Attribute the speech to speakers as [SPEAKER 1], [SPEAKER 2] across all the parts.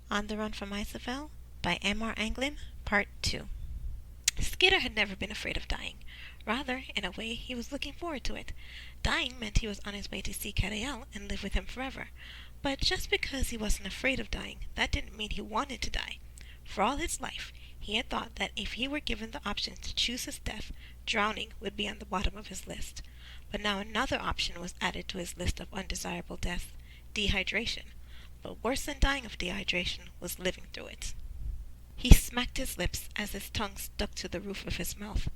[SPEAKER 1] On the Run from Isofell by M.R. Anglin, Part 2. Skidder had never been afraid of dying. Rather, in a way, he was looking forward to it. Dying meant he was on his way to see Carael and live with him forever. But just because he wasn't afraid of dying, that didn't mean he wanted to die. For all his life, he had thought that if he were given the option to choose his death, drowning would be on the bottom of his list. But now another option was added to his list of undesirable deaths: dehydration. But worse than dying of dehydration was living through it. He smacked his lips as his tongue stuck to the roof of his mouth.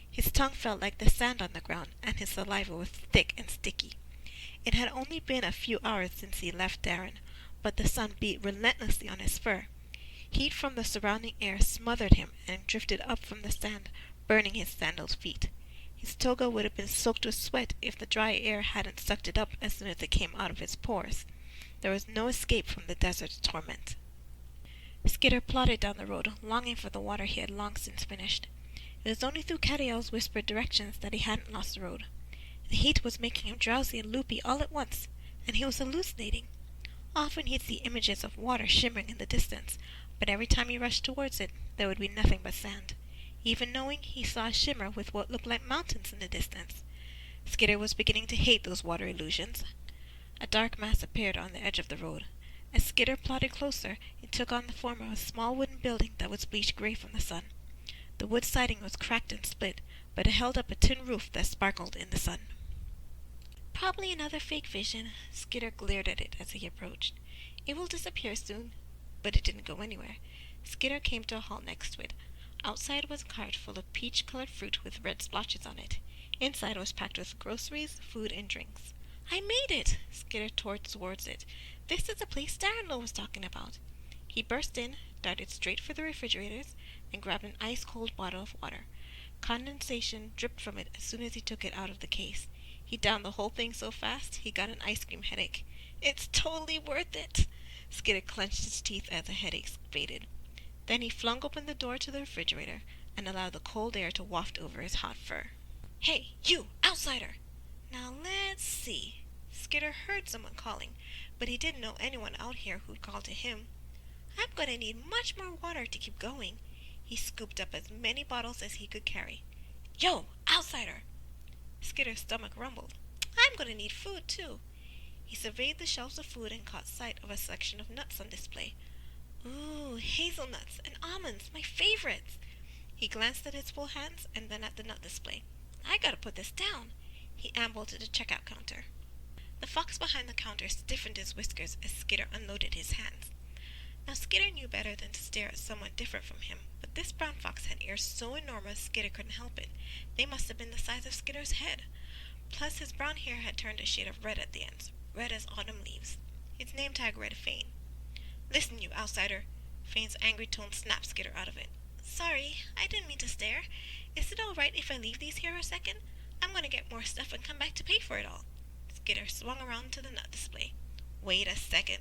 [SPEAKER 1] His tongue felt like the sand on the ground, and his saliva was thick and sticky. It had only been a few hours since he left Darren, but the sun beat relentlessly on his fur. Heat from the surrounding air smothered him and drifted up from the sand, burning his sandaled feet. His toga would have been soaked with sweat if the dry air hadn't sucked it up as soon as it came out of his pores. There was no escape from the desert's torment. Skidder plodded down the road, longing for the water he had long since finished. It was only through Carael's whispered directions that he hadn't lost the road. The heat was making him drowsy and loopy all at once, and he was hallucinating. Often he'd see images of water shimmering in the distance, but every time he rushed towards it, there would be nothing but sand. Even knowing he saw a shimmer with what looked like mountains in the distance. Skidder was beginning to hate those water illusions. A dark mass appeared on the edge of the road. As Skidder plodded closer, it took on the form of a small wooden building that was bleached gray from the sun. The wood siding was cracked and split, but it held up a tin roof that sparkled in the sun. Probably another fake vision. Skidder glared at it as he approached. It will disappear soon. But it didn't go anywhere. Skidder came to a halt next to it. Outside was a cart full of peach-colored fruit with red splotches on it. Inside was packed with groceries, food, and drinks. I made it! Skidder tore towards it. This is the place Darrenlow was talking about. He burst in, darted straight for the refrigerators, and grabbed an ice-cold bottle of water. Condensation dripped from it as soon as he took it out of the case. He downed the whole thing so fast he got an ice cream headache. It's totally worth it! Skidder clenched his teeth as the headache faded. Then he flung open the door to the refrigerator and allowed the cold air to waft over his hot fur. Hey, you, outsider! Now let's see. Skidder heard someone calling, but he didn't know anyone out here who'd call to him. I'm going to need much more water to keep going. He scooped up as many bottles as he could carry. Yo, outsider! Skidder's stomach rumbled. I'm going to need food, too. He surveyed the shelves of food and caught sight of a section of nuts on display. Ooh, hazelnuts and almonds, my favorites! He glanced at his full hands and then at the nut display. I gotta put this down. He ambled to the checkout counter. The fox behind the counter stiffened his whiskers as Skidder unloaded his hands. Now Skidder knew better than to stare at someone different from him, but this brown fox had ears so enormous Skidder couldn't help it. They must have been the size of Skidder's head. Plus his brown hair had turned a shade of red at the ends, red as autumn leaves. His name tag read Fane. Listen, you outsider! Fane's angry tone snapped Skidder out of it. Sorry, I didn't mean to stare. Is it all right if I leave these here a second? I'm going to get more stuff and come back to pay for it all. Skidder swung around to the nut display. Wait a second.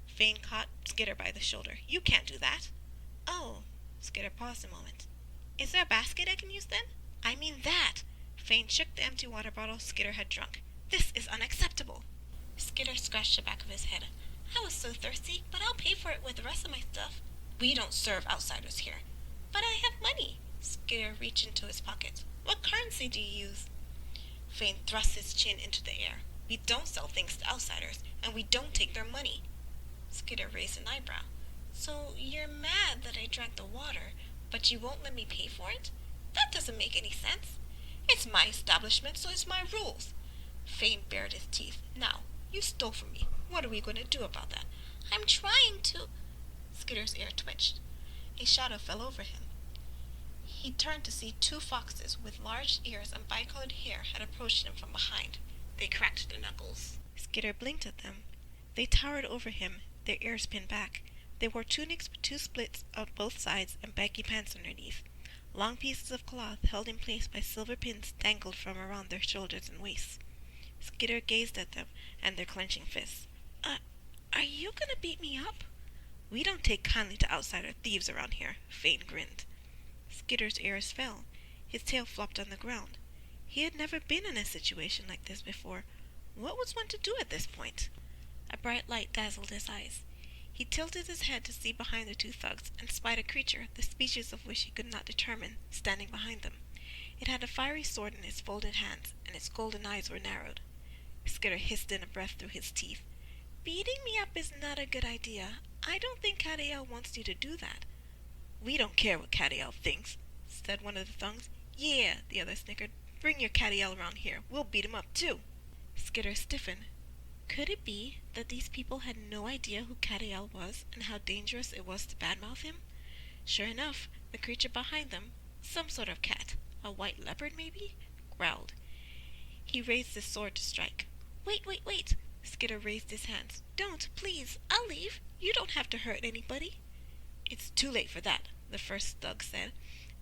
[SPEAKER 1] Fane caught Skidder by the shoulder. You can't do that. Oh. Skidder paused a moment. Is there a basket I can use then? I mean that. Fane shook the empty water bottle Skidder had drunk. This is unacceptable. Skidder scratched the back of his head. I was so thirsty, but I'll pay for it with the rest of my stuff. We don't serve outsiders here. But I have money. Skidder reached into his pocket. What currency do you use? Fane thrust his chin into the air. We don't sell things to outsiders, and we don't take their money. Skidder raised an eyebrow. So you're mad that I drank the water, but you won't let me pay for it? That doesn't make any sense. It's my establishment, so it's my rules. Fane bared his teeth. Now, you stole from me. What are we going to do about that? I'm trying to... Skidder's ear twitched. A shadow fell over him. He turned to see two foxes with large ears and bicolored hair had approached him from behind. They cracked their knuckles. Skidder blinked at them. They towered over him, their ears pinned back. They wore tunics with two splits on both sides and baggy pants underneath. Long pieces of cloth held in place by silver pins dangled from around their shoulders and waists. Skidder gazed at them and their clenching fists. Are you gonna beat me up? We don't take kindly to outsider thieves around here, Fane grinned. Skidder's ears fell. His tail flopped on the ground. He had never been in a situation like this before. What was one to do at this point? A bright light dazzled his eyes. He tilted his head to see behind the two thugs and spied a creature, the species of which he could not determine, standing behind them. It had a fiery sword in its folded hands, and its golden eyes were narrowed. Skitter hissed in a breath through his teeth. Beating me up is not a good idea. I don't think Cadiel wants you to do that. We don't care what Cadiel thinks, said one of the thugs. Yeah, the other snickered. Bring your Cadiel around here. We'll beat him up, too. Skitter stiffened. Could it be that these people had no idea who Cadiel was and how dangerous it was to badmouth him? Sure enough, the creature behind them, some sort of cat, a white leopard maybe, growled. He raised his sword to strike. Wait! Skitter raised his hands. Don't, please, I'll leave. You don't have to hurt anybody. It's too late for that, the first thug said,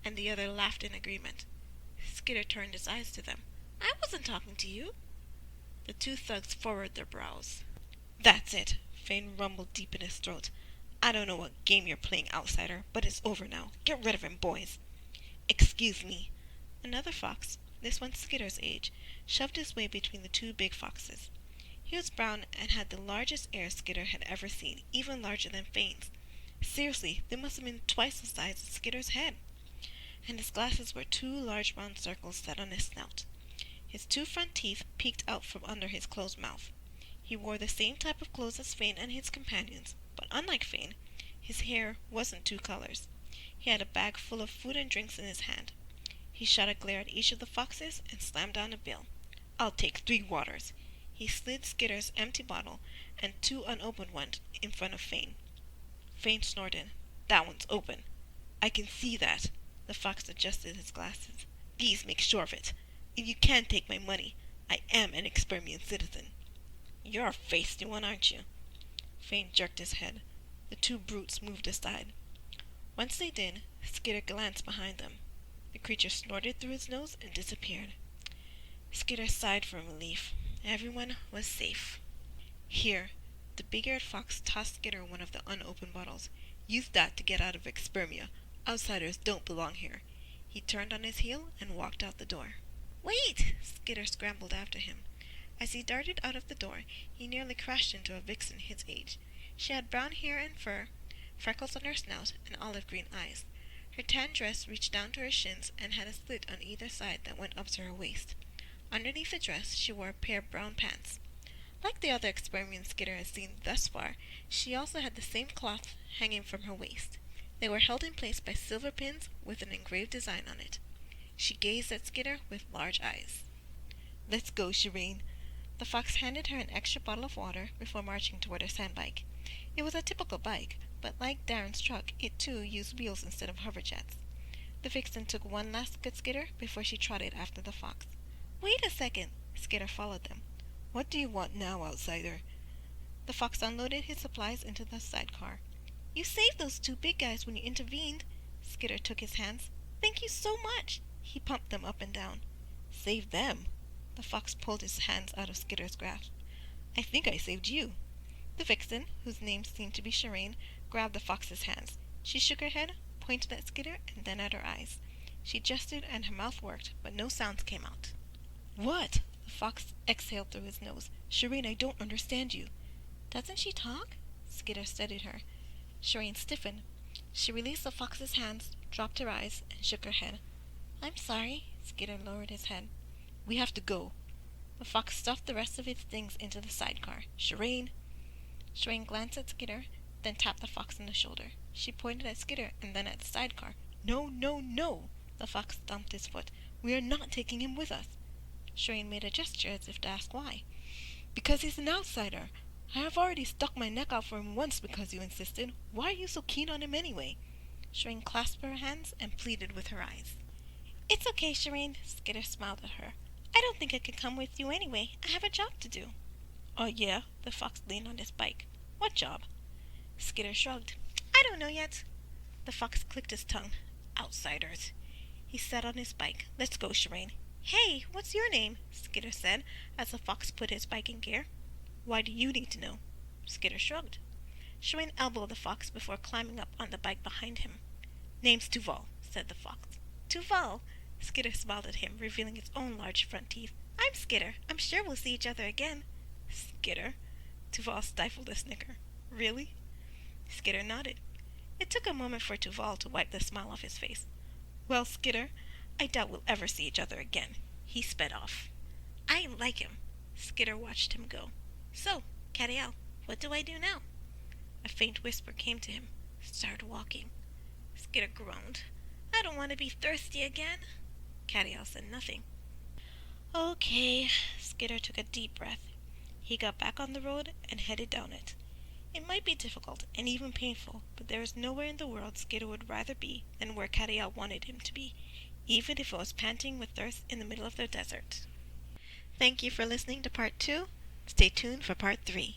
[SPEAKER 1] and the other laughed in agreement. Skitter turned his eyes to them. I wasn't talking to you. The two thugs furrowed their brows. That's it, Fane rumbled deep in his throat. I don't know what game you're playing, outsider, but it's over now. Get rid of him, boys. Excuse me. Another fox, this one Skitter's age, shoved his way between the two big foxes. He was brown and had the largest ears Skitter had ever seen, even larger than Fane's. Seriously, they must have been twice the size of Skitter's head. And his glasses were two large round circles set on his snout. His two front teeth peeked out from under his closed mouth. He wore the same type of clothes as Fane and his companions, but unlike Fane, his hair wasn't two colors. He had a bag full of food and drinks in his hand. He shot a glare at each of the foxes and slammed down a bill. I'll take 3 waters. He slid Skitter's empty bottle and 2 unopened ones in front of Fane. Fane snorted. That one's open. I can see that. The fox adjusted his glasses. These make sure of it. If you can take my money, I am an Expermian citizen. You're a feisty one, aren't you? Fane jerked his head. The two brutes moved aside. Once they did, Skitter glanced behind them. The creature snorted through his nose and disappeared. Skitter sighed for relief. Everyone was safe. Here, the big-eared fox tossed Skitter one of the unopened bottles. Use that to get out of Expermia. Outsiders don't belong here. He turned on his heel and walked out the door. Wait! Skitter scrambled after him. As he darted out of the door, he nearly crashed into a vixen his age. She had brown hair and fur, freckles on her snout, and olive-green eyes. Her tan dress reached down to her shins and had a slit on either side that went up to her waist. Underneath the dress, she wore a pair of brown pants. Like the other Expermian Skitter had seen thus far, she also had the same cloth hanging from her waist. They were held in place by silver pins with an engraved design on it. She gazed at Skitter with large eyes. Let's go, Shireen. The fox handed her an extra bottle of water before marching toward her sandbike. It was a typical bike, but like Darren's truck, it too used wheels instead of hoverjets. The vixen took one last look at Skitter before she trotted after the fox. Wait a second! Skitter followed them. What do you want now, outsider? The fox unloaded his supplies into the sidecar. You saved those 2 big guys when you intervened. Skitter took his hands. Thank you so much. He pumped them up and down. Saved them? The fox pulled his hands out of Skitter's grasp. I think I saved you. The vixen, whose name seemed to be Shireen, grabbed the fox's hands. She shook her head, pointed at Skitter, and then at her eyes. She gestured and her mouth worked, but no sounds came out. What? The fox exhaled through his nose. Shireen, I don't understand you. Doesn't she talk? Skitter studied her. Shireen stiffened. She released the fox's hands, dropped her eyes, and shook her head. I'm sorry. Skitter lowered his head. We have to go. The fox stuffed the rest of its things into the sidecar. Shireen! Shireen glanced at Skitter, then tapped the fox on the shoulder. She pointed at Skitter and then at the sidecar. No, no, no! The fox stomped his foot. We are not taking him with us. Shireen made a gesture as if to ask why. Because he's an outsider. I have already stuck my neck out for him once because you insisted. Why are you so keen on him anyway? Shireen clasped her hands and pleaded with her eyes. It's okay, Shireen. Skitter smiled at her. I don't think I could come with you anyway. I have a job to do. Oh, yeah? The fox leaned on his bike. What job? Skitter shrugged. I don't know yet. The fox clicked his tongue. Outsiders. He sat on his bike. Let's go, Shireen. Hey, what's your name? Skitter said, as the fox put his bike in gear. Why do you need to know? Skitter shrugged. Shireen elbowed the fox before climbing up on the bike behind him. Name's Tuval, said the fox. Tuval! Skitter smiled at him, revealing its own large front teeth. I'm Skitter. I'm sure we'll see each other again. Skitter? Tuval stifled a snicker. Really? Skidder nodded. It took a moment for Duval to wipe the smile off his face. Well, Skidder, I doubt we'll ever see each other again. He sped off. I like him. Skidder watched him go. So, Cadiel, what do I do now? A faint whisper came to him. Start walking. Skidder groaned. I don't want to be thirsty again. Cadiel said nothing. Okay, Skidder took a deep breath. He got back on the road and headed down it. It might be difficult and even painful, but there is nowhere in the world Skidder would rather be than where Cadiel wanted him to be, even if it was panting with thirst in the middle of the desert. Thank you for listening to part 2. Stay tuned for part 3.